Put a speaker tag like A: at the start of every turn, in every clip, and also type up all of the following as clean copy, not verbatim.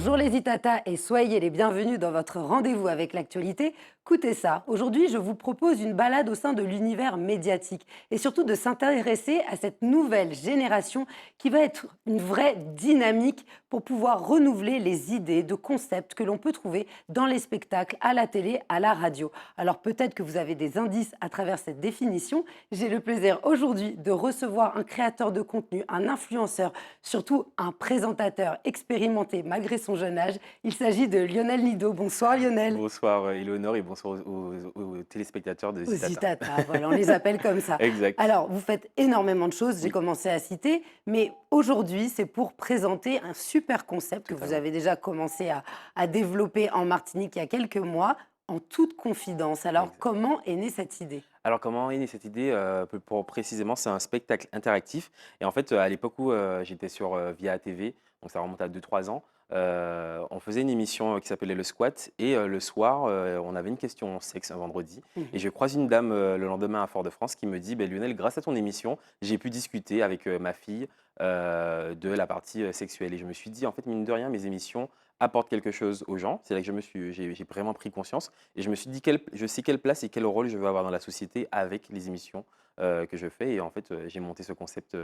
A: Bonjour les Itata et soyez les bienvenus dans votre rendez-vous avec l'actualité. Écoutez ça, aujourd'hui je vous propose une balade au sein de l'univers médiatique et surtout de s'intéresser à cette nouvelle génération qui va être une vraie dynamique pour pouvoir renouveler les idées de concepts que l'on peut trouver dans les spectacles, à la télé, à la radio. Alors peut-être que vous avez des indices à travers cette définition. J'ai le plaisir aujourd'hui de recevoir un créateur de contenu, un influenceur, surtout un présentateur expérimenté malgré son jeune âge. Il s'agit de Lionel Nido. Bonsoir Lionel.
B: Bonsoir Éléonore et bonsoir aux téléspectateurs de
A: Aux
B: Zitata.
A: Itata, voilà, on les appelle comme ça.
B: Exact.
A: Alors, vous faites énormément de choses, j'ai
B: Oui,
A: commencé à citer, mais aujourd'hui, c'est pour présenter un super concept que vous
B: totalement.
A: avez déjà commencé à développer en Martinique il y a quelques mois, en toute confidence. Alors,
B: Exact.
A: comment est née cette idée?
B: Alors comment est née cette idée? Pour précisément, c'est un spectacle interactif et en fait, à l'époque où, j'étais sur, Via TV, donc ça remonte à 2-3 ans, on faisait une émission, qui s'appelait Le Squat et le soir, on avait une question sexe un vendredi et
A: Mhm.
B: je croise une dame, le lendemain à Fort-de-France qui me dit: «Beh Lionel, grâce à ton émission, j'ai pu discuter avec, ma fille, de la partie, sexuelle» et je me suis dit: «En fait, mine de rien, mes émissions apportent quelque chose aux gens». C'est là que j'ai vraiment pris conscience et je me suis dit: «Je sais quelle place et quel rôle je veux avoir dans la société avec les émissions, que je fais» et en fait, j'ai monté ce concept,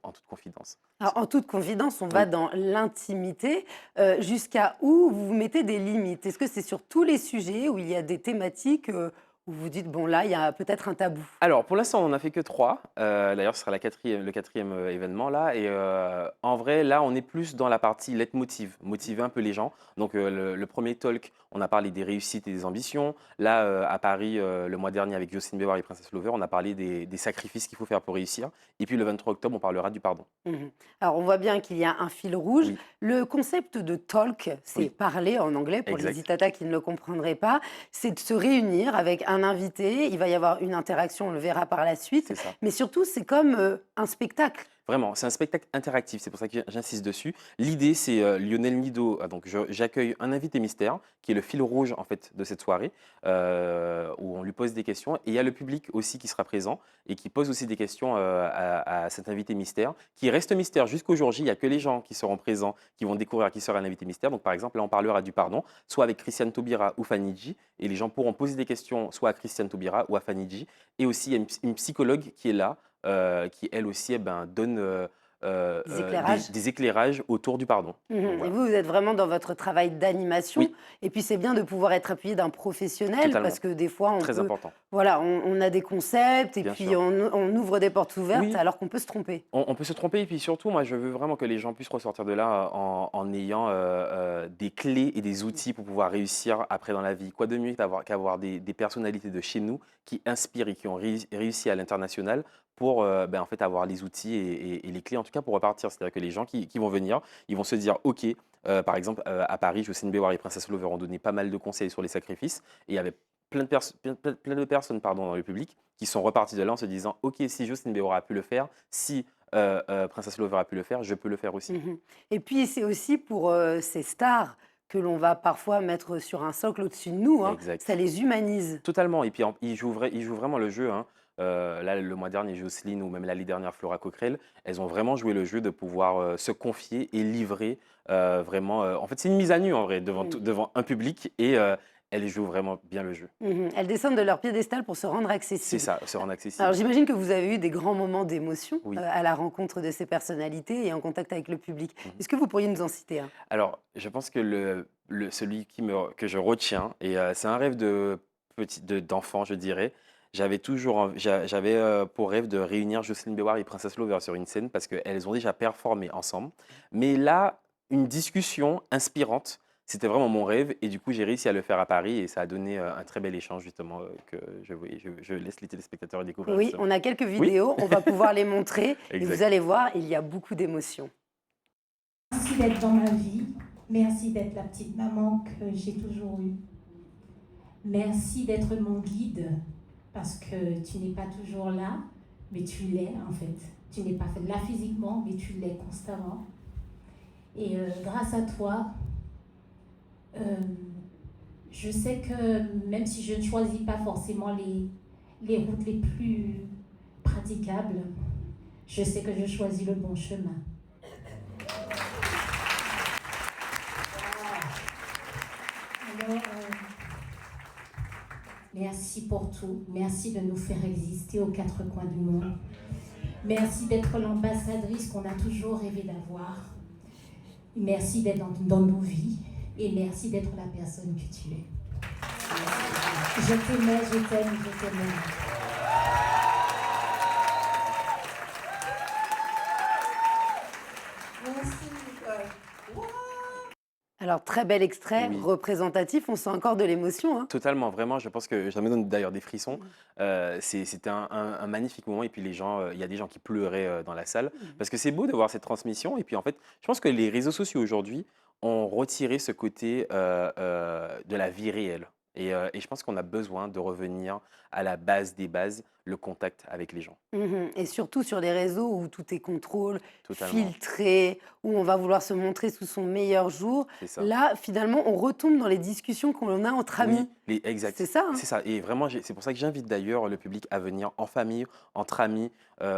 B: en toute confidence.
A: Alors, en toute confidence, on va
B: Oui.
A: dans l'intimité. Jusqu'à où vous mettez des limites? Est-ce que c'est sur tous les sujets où il y a des thématiques où vous dites, bon là, il y a peut-être un tabou?
B: Alors pour l'instant, on n'en a fait que 3. D'ailleurs, ce sera le quatrième événement là et en vrai, là, on est plus dans la partie leitmotiv, motiver un peu les gens. Donc le 1er talk, on a parlé des réussites et des ambitions. Là, à Paris, le mois dernier avec Jocelyne Bévard et Princess Lover, on a parlé des sacrifices qu'il faut faire pour réussir et puis le 23 octobre, on parlera du pardon.
A: Mmh. Alors, on voit bien qu'il y a un fil rouge.
B: Oui,
A: Le concept de talk, c'est
B: oui,
A: parler en anglais pour les
B: exact.
A: Itata qui ne le comprendraient pas. C'est de se réunir avec un invité. Il va y avoir une interaction, on le verra par la suite.
B: C'est ça.
A: Mais surtout, c'est comme un spectacle.
B: Vraiment, c'est un spectacle interactif, c'est pour ça que j'insiste dessus. L'idée, c'est Lionel Nido, donc j'accueille un invité mystère, qui est le fil rouge en fait de cette soirée, où on lui pose des questions. Et il y a le public aussi qui sera présent et qui pose aussi des questions à cet invité mystère, qui reste mystère jusqu'au jour J. Il n'y a que les gens qui seront présents qui vont découvrir qui sera l'invité mystère. Donc par exemple, là, on parlera du pardon, soit avec Christiane Taubira ou Fanny G. Et les gens pourront poser des questions soit à Christiane Taubira ou à Fanny G. Et aussi, il y a une psychologue qui est là qui elle aussi, eh ben, donne,
A: Des éclairages.
B: des éclairages autour du pardon. Donc
A: Et
B: voilà.
A: vous, vous êtes vraiment dans votre travail d'animation.
B: Oui,
A: Et puis, c'est bien de pouvoir être appuyé d'un professionnel parce
B: totalement,
A: que des fois, on
B: très
A: peut,
B: important,
A: voilà, on a des concepts et
B: bien
A: puis
B: sûr.
A: on ouvre des portes ouvertes
B: Oui,
A: alors qu'on peut se tromper.
B: on peut se tromper et puis surtout, moi, je veux vraiment que les gens puissent ressortir de là en ayant, des clés et des outils pour pouvoir réussir après dans la vie. Quoi de mieux qu'avoir des personnalités de chez nous qui inspirent et qui ont réussi à l'international pour, ben, en fait, avoir les outils et les clés, en tout cas, pour repartir. C'est-à-dire que les gens qui vont venir, ils vont se dire: «OK», par exemple, à Paris, Jocelyne Béwar et Princess Lover ont donné pas mal de conseils sur les sacrifices et il y avait plein de personnes, pardon, dans le public qui sont repartis de là en se disant: «OK, si Jocelyne Béwar a pu le faire, si Princess Lover a pu le faire, je peux le faire aussi».
A: Mmh. Et puis, c'est aussi pour, ces stars que l'on va parfois mettre sur un socle au-dessus de nous, hein. Ça
B: Exact.
A: les humanise.
B: Totalement et puis ils jouent vraiment le jeu, hein. Là, le mois dernier, Jocelyne ou même l'année dernière, Flora Coquerel, elles ont vraiment joué le jeu de pouvoir, se confier et livrer, vraiment, en fait, c'est une mise à nu en vrai
A: Mmh.
B: devant un public et elles jouent vraiment bien le jeu.
A: Elles descendent de leur piédestal pour se rendre
B: C'est
A: accessibles.
B: ça, se rendre
A: Alors
B: accessible.
A: j'imagine que vous avez eu des grands moments d'émotion,
B: Oui.
A: à la rencontre de ces personnalités et en contact avec le public.
B: Mmh.
A: Est-ce que vous pourriez nous en citer un?
B: Alors, je pense que celui que je retiens et c'est un rêve d'enfant, je dirais. J'avais, pour rêve de réunir Jocelyne Béwar et Princess Lover sur une scène parce qu'elles ont déjà performé ensemble. Mais là, une discussion inspirante, c'était vraiment mon rêve et du coup, j'ai réussi à le faire à Paris et ça a donné, un très bel échange justement, que je laisse les téléspectateurs découvrir
A: Oui,
B: justement.
A: on a quelques
B: Oui,
A: vidéos, on va pouvoir les montrer et vous
B: exact.
A: allez voir, il y a beaucoup d'émotions.
C: Merci d'être dans ma vie. Merci d'être la petite maman que j'ai toujours eue. Merci d'être mon guide parce que tu n'es pas toujours là, mais tu l'es en fait. Tu n'es pas là physiquement, mais tu l'es constamment. Et grâce à toi, euh, je sais que même si je ne choisis pas forcément les routes les plus praticables, je sais que je choisis le bon chemin. Alors, merci pour tout. Merci de nous faire exister aux quatre coins du monde. Merci d'être l'ambassadrice qu'on a toujours rêvé d'avoir. Merci d'être dans nos vies. Et merci d'être la personne que tu es. Je t'aimais, je t'aime, je t'aime.
D: Merci, Nicole.
A: Alors, très bel extrait,
B: Oui.
A: représentatif, on sent encore de l'émotion, hein.
B: Totalement, vraiment, je pense que ça me donne d'ailleurs des frissons. C'était un magnifique moment et puis les gens, il y a des gens qui pleuraient dans la salle parce que c'est beau de voir cette transmission et puis en fait, je pense que les réseaux sociaux aujourd'hui ont retiré ce côté de la vie réelle et je pense qu'on a besoin de revenir à la base des bases, le contact avec les gens.
A: Et surtout sur les réseaux où tout est contrôle,
B: Totalement,
A: filtré, où on va vouloir se montrer sous son meilleur jour.
B: c'est ça.
A: Là, finalement, on retombe dans les discussions qu'on a entre amis.
B: Oui, exact.
A: C'est ça, hein.
B: C'est ça. Et vraiment, c'est pour ça que j'invite d'ailleurs le public à venir en famille, entre amis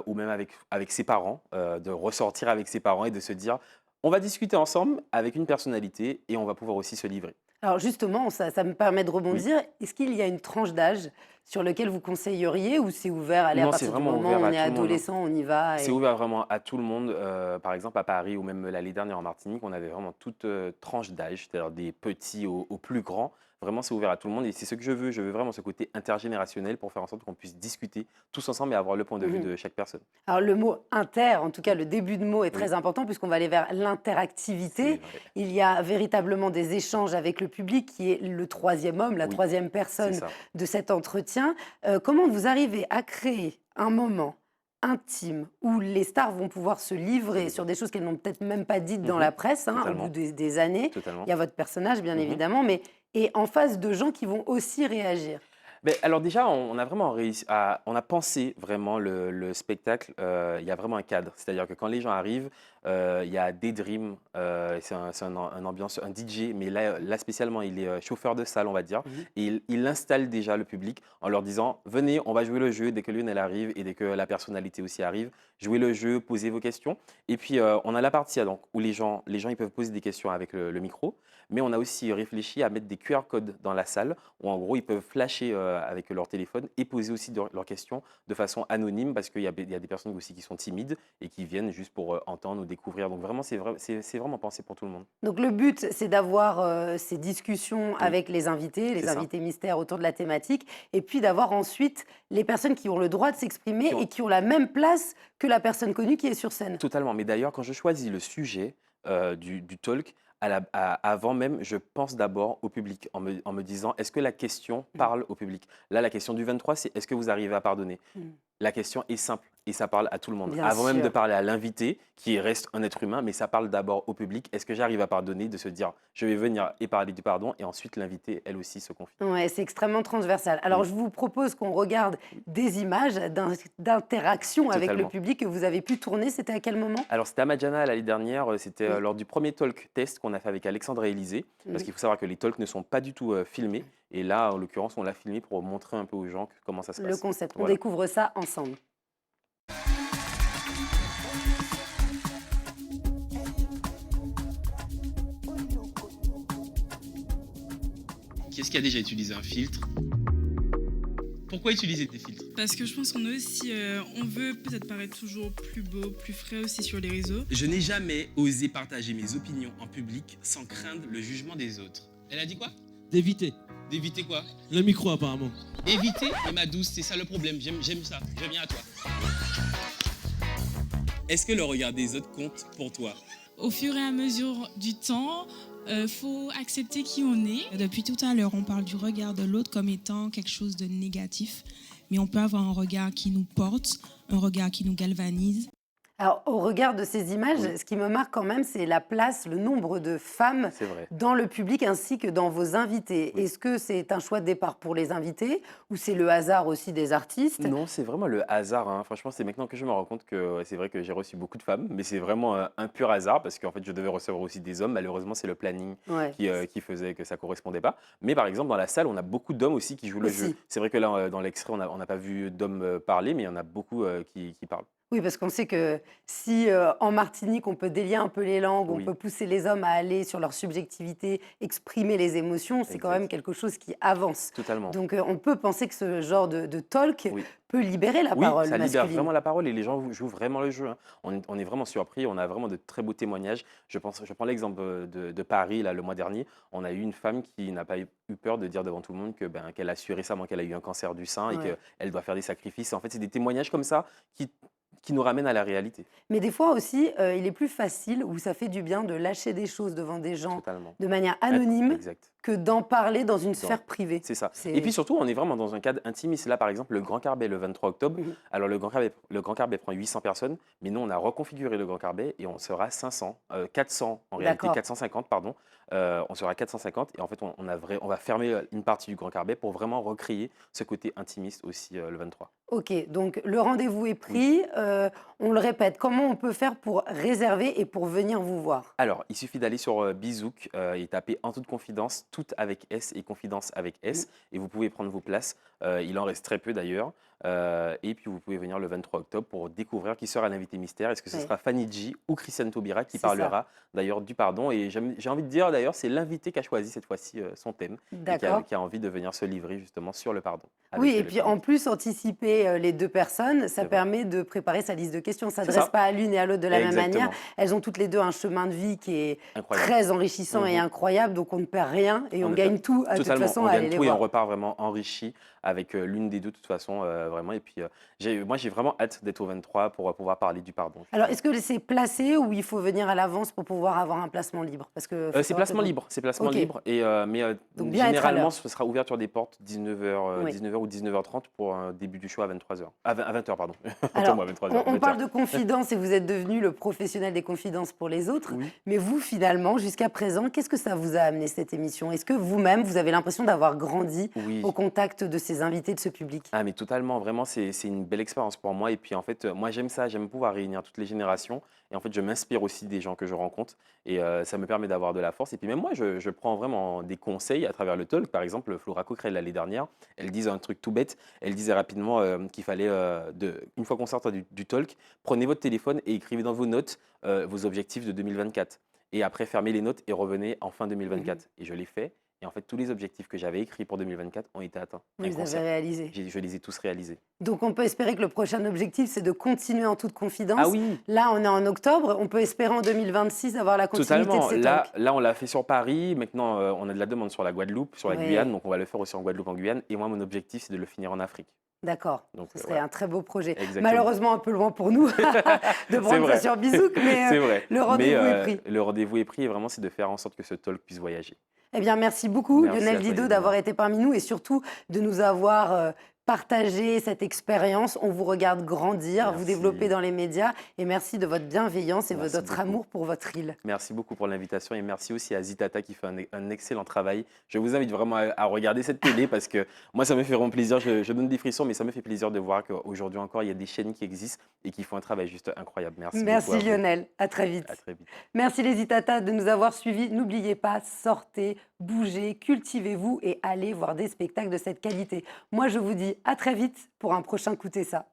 B: ou même avec ses parents, de ressortir avec ses parents et de se dire, on va discuter ensemble avec une personnalité et on va pouvoir aussi se livrer.
A: Alors justement, ça me permet de
B: Oui.
A: rebondir. Est-ce qu'il y a une tranche d'âge sur laquelle vous conseilleriez ou c'est ouvert? Allez, à
B: Non, c'est
A: partir du
B: vraiment
A: moment
B: ouvert
A: où
B: à
A: on est
B: tout le monde, hein.
A: adolescent, on y va.
B: C'est
A: Et...
B: ouvert vraiment à tout le monde. Par exemple, à Paris ou même l'année dernière en Martinique, on avait vraiment toute tranche d'âge, c'est-à-dire des petits aux plus grands. Vraiment, c'est ouvert à tout le monde et c'est ce que je veux. Je veux vraiment ce côté intergénérationnel pour faire en sorte qu'on puisse discuter tous ensemble et avoir le point de vue
A: Mhm.
B: de chaque personne.
A: Alors le mot inter, en tout cas le début de mot est
B: Oui,
A: très important puisqu'on va aller vers
B: c'est
A: l'interactivité.
B: vrai.
A: Il y a véritablement des échanges avec le public qui est le troisième homme, la
B: Oui,
A: troisième
B: c'est
A: personne
B: ça.
A: de cet entretien. Comment vous arrivez à créer un moment intime où les stars vont pouvoir se livrer sur des choses qu'elles n'ont peut-être même pas dites dans
B: Mhm.
A: la presse, hein, au bout
B: Totalement,
A: des années. Il
B: totalement.
A: y a votre personnage, bien
B: Mhm.
A: évidemment, mais et en face de gens qui vont aussi réagir.
B: Ben, alors déjà, on a vraiment réussi on a pensé vraiment le spectacle. Il y a vraiment un cadre, c'est-à-dire que quand les gens arrivent, il y a Daydream, un ambiance, un DJ, mais là spécialement, il est chauffeur de salle, on va dire,
A: Mhm.
B: et il installe déjà le public en leur disant, venez, on va jouer le jeu dès que l'une elle arrive et dès que la personnalité aussi arrive, jouez le jeu, posez vos questions, et puis on a la partie donc où les gens ils peuvent poser des questions avec le micro, mais on a aussi réfléchi à mettre des QR codes dans la salle où en gros ils peuvent flasher avec leur téléphone et poser aussi leurs questions de façon anonyme parce qu'il y a des personnes aussi qui sont timides et qui viennent juste pour entendre ou découvrir. Donc vraiment, c'est vraiment pensé pour tout le monde.
A: Donc le but, c'est d'avoir ces discussions
B: Oui,
A: avec les
B: c'est ça.
A: invités mystères autour de la thématique, et puis d'avoir ensuite les personnes qui ont le droit de s'exprimer
B: Qui ont-
A: et qui ont la même place que la personne connue qui est sur scène.
B: Totalement. Mais d'ailleurs, quand je choisis le sujet du talk, avant même, je pense d'abord au public en me disant, est-ce que la question parle au public? Là, la question du 23, c'est est-ce que vous arrivez à pardonner?
A: Mm.
B: La question est simple et ça parle à tout le monde.
A: Bien
B: Avant même de
A: sûr.
B: parler à l'invité, qui reste un être humain, mais ça parle d'abord au public. Est-ce que j'arrive à pardonner? De se dire, je vais venir et parler du pardon, et ensuite l'invité, elle aussi, se confie.
A: Ouais, c'est extrêmement transversal. Alors,
B: Oui,
A: je vous propose qu'on regarde des images d'interaction avec le
B: totalement.
A: public que vous avez pu tourner. C'était à quel moment?
B: Alors, c'était à Madjana l'année dernière, c'était
A: Oui.
B: lors du premier talk test qu'on a fait avec Alexandre et Élisée, parce
A: Mm.
B: qu'il faut savoir que les talks ne sont pas du tout filmés. Et là, en l'occurrence, on l'a filmé pour montrer un peu aux gens comment ça se
A: Le
B: passe.
A: concept. On
B: Voilà.
A: découvre ça ensemble.
E: Qui est-ce qui a déjà utilisé un filtre? Pourquoi utiliser des filtres?
F: Parce que je pense qu'on a aussi, on veut peut-être paraître toujours plus beau, plus frais aussi sur les réseaux.
E: Je n'ai jamais osé partager mes opinions en public sans craindre le jugement des autres. Elle a dit quoi?
G: D'éviter.
E: D'éviter quoi?
G: Le micro, apparemment.
E: Éviter? Et ma douce, c'est ça le problème. J'aime ça. Je viens à toi. Est-ce que le regard des autres compte pour toi?
F: Au fur et à mesure du temps, faut accepter qui on est. Depuis tout à l'heure, on parle du regard de l'autre comme étant quelque chose de négatif, mais on peut avoir un regard qui nous porte, un regard qui nous galvanise.
A: Alors, au regard de ces images,
B: Oui.
A: ce qui me marque quand même, c'est la place, le nombre de femmes
B: C'est vrai.
A: dans le public ainsi que dans vos invités.
B: Oui.
A: Est-ce que c'est un choix de départ pour les invités ou c'est le hasard aussi des artistes?
B: Non, c'est vraiment le hasard, hein. Franchement, c'est maintenant que je me rends compte que ouais, c'est vrai que j'ai reçu beaucoup de femmes, mais c'est vraiment un pur hasard parce qu'en fait, je devais recevoir aussi des hommes. Malheureusement, c'est le planning
A: Ouais.
B: qui faisait que ça correspondait pas. Mais par exemple, dans la salle, on a beaucoup d'hommes aussi qui jouent le jeu.
A: Aussi.
B: C'est vrai que là, dans l'extrait, on n'a pas vu d'hommes parler, mais il y en a beaucoup qui parlent.
A: Oui, parce qu'on sait que si en Martinique, on peut délier un peu les langues, on
B: Oui,
A: peut pousser les hommes à aller sur leur subjectivité, exprimer les émotions, c'est quand même
B: exact.
A: quelque chose qui avance.
B: Totalement.
A: Donc on peut penser que ce genre de talk
B: Oui.
A: peut libérer la
B: Oui,
A: parole
B: ça libère
A: masculine.
B: vraiment la parole et les gens jouent vraiment le jeu, hein. On est vraiment surpris, on a vraiment de très beaux témoignages. Je prends l'exemple de Paris, là, le mois dernier. On a eu une femme qui n'a pas eu peur de dire devant tout le monde que, ben, qu'elle a su récemment qu'elle a eu un cancer du sein et
A: Ouais.
B: qu'elle doit faire des sacrifices. En fait, c'est des témoignages comme ça qui, qui nous ramènent à la réalité,
A: Mais des fois aussi, il est plus facile ou ça fait du bien de lâcher des choses devant des gens
B: totalement.
A: de manière anonyme
B: Exact.
A: que d'en parler dans une
B: Dans-
A: sphère privée.
B: C'est ça. Et puis
A: C'est
B: surtout, on est vraiment dans un cadre intimiste. Là, par exemple, le Grand Carbet, le 23 octobre.
A: Mhm.
B: Alors, le Grand Carbet prend 800 personnes, mais nous, on a reconfiguré le Grand Carbet et on sera 500, 400, en réalité
A: D'accord.
B: 450, pardon. On sera 450 et en fait, on va fermer une partie du Grand Carbet pour vraiment recréer ce côté intimiste aussi le 23.
A: Ok, donc le rendez-vous est
B: Oui.
A: pris. On le répète, comment on peut faire pour réserver et pour venir vous voir?
B: Alors, il suffit d'aller sur Bizouk et taper En toute confidence, tout avec S et confidence avec S, et vous pouvez prendre vos places. Il en reste très peu d'ailleurs. Et puis, vous pouvez venir le 23 octobre pour découvrir qui sera l'invité mystère. Est-ce que ce
A: Oui,
B: sera Fanny G ou Christiane Taubira qui
A: c'est ça.
B: parlera d'ailleurs du pardon? Et j'ai envie de dire d'ailleurs, c'est l'invité qui a choisi cette fois-ci son thème et
A: D'accord.
B: qui a envie de venir se livrer justement sur le pardon
A: Oui,
B: avec
A: et
B: le
A: puis en
B: public.
A: plus, anticiper les deux personnes, ça
B: C'est vrai.
A: permet de préparer sa liste de questions. Ça ne
B: C'est
A: s'adresse
B: ça,
A: pas à l'une et à l'autre de la même manière.
B: exactement.
A: Elles ont toutes les deux un chemin de vie qui est
B: Incroyable.
A: très enrichissant et
B: Mhm.
A: incroyable, donc on ne perd rien et
B: On
A: on
B: ne perd
A: gagne tout à toute
B: totalement,
A: façon
B: on
A: à
B: gagne
A: aller les
B: tout et on
A: voir.
B: repart vraiment enrichi avec l'une des deux de toute façon, vraiment. Et puis, moi, j'ai vraiment hâte d'être au 23 pour pouvoir parler du pardon,
A: Alors,
B: justement.
A: est-ce que c'est placé ou il faut venir à l'avance pour pouvoir avoir un placement libre? Parce que faut
B: C'est
A: savoir que
B: placement libre, c'est placement
A: Ok,
B: libre. Mais
A: donc bien être à
B: généralement,
A: l'heure.
B: ce sera ouverture des portes 19h,
A: Oui.
B: 19h ou 19h30 pour un début du show à 23h. À 20h, pardon. Autant
A: Alors,
B: moi, 23h,
A: on
B: 20h.
A: parle de confidence et vous êtes devenu le professionnel des confidences pour les autres.
B: Oui.
A: Mais vous, finalement, jusqu'à présent, qu'est-ce que ça vous a amené, cette émission? Est-ce que vous-même, vous avez l'impression d'avoir grandi
B: Oui.
A: au contact de ces invités, de ce public?
B: Ah mais totalement, vraiment c'est une belle expérience pour moi et puis en fait moi j'aime ça, j'aime pouvoir réunir toutes les générations et en fait je m'inspire aussi des gens que je rencontre et ça me permet d'avoir de la force et puis même moi je prends vraiment des conseils à travers le talk. Par exemple Flora Coquerel l'année dernière, elle disait un truc tout bête, elle disait rapidement qu'il fallait une fois qu'on sort du talk, prenez votre téléphone et écrivez dans vos notes vos objectifs de 2024 et après fermez les notes et revenez en fin
A: Mhm.
B: 2024 et je l'ai fait et en fait tous les objectifs que j'avais écrits pour 2024 ont été atteints.
A: Vous
B: Un
A: les avez
B: concert.
A: réalisés.
B: Je les ai tous réalisés.
A: Donc, on peut espérer que le prochain objectif, c'est de continuer en toute
B: Ah
A: confidence.
B: oui,
A: Là, on est en octobre. On peut espérer en 2026 avoir la continuité de
B: totalement.
A: ces
B: Là,
A: talks.
B: là, on l'a fait sur Paris. Maintenant, on a de la demande sur la Guadeloupe, sur la Guyane.
A: Oui,
B: Donc, on va le faire aussi en Guadeloupe, en Guyane. Et moi, mon objectif, c'est de le finir en Afrique.
A: d'accord.
B: Donc,
A: Ce serait
B: voilà,
A: un très beau projet.
B: exactement.
A: Malheureusement, un peu loin pour nous de
B: C'est
A: prendre ça
B: vrai,
A: sur Bizouk, mais
B: c'est vrai.
A: le
B: Mais
A: rendez-vous est pris.
B: le rendez-vous est pris et vraiment, c'est de faire en sorte que ce talk puisse voyager.
A: Eh bien, merci beaucoup,
B: Merci
A: Lionel
B: à toi,
A: Didot, d'avoir
B: Yasmina.
A: été parmi nous et surtout de nous avoir partagé cette expérience. On vous regarde grandir, vous développer
B: Merci.
A: dans les médias et merci de votre bienveillance et de
B: Merci
A: votre
B: beaucoup.
A: amour pour votre île.
B: Merci beaucoup pour l'invitation et merci aussi à Zitata qui fait un excellent travail. Je vous invite vraiment à regarder cette télé parce que moi, ça me fait vraiment plaisir. Je donne des frissons, mais ça me fait plaisir de voir qu'aujourd'hui encore, il y a des chaînes qui existent et qui font un travail juste incroyable. Merci beaucoup
A: Merci
B: à vous.
A: Lionel, à très vite.
B: À très vite.
A: Merci les Itata de nous avoir suivis. N'oubliez pas, sortez, bougez, cultivez-vous et allez voir des spectacles de cette qualité. Moi, je vous dis à très vite pour un prochain Écoutez ça.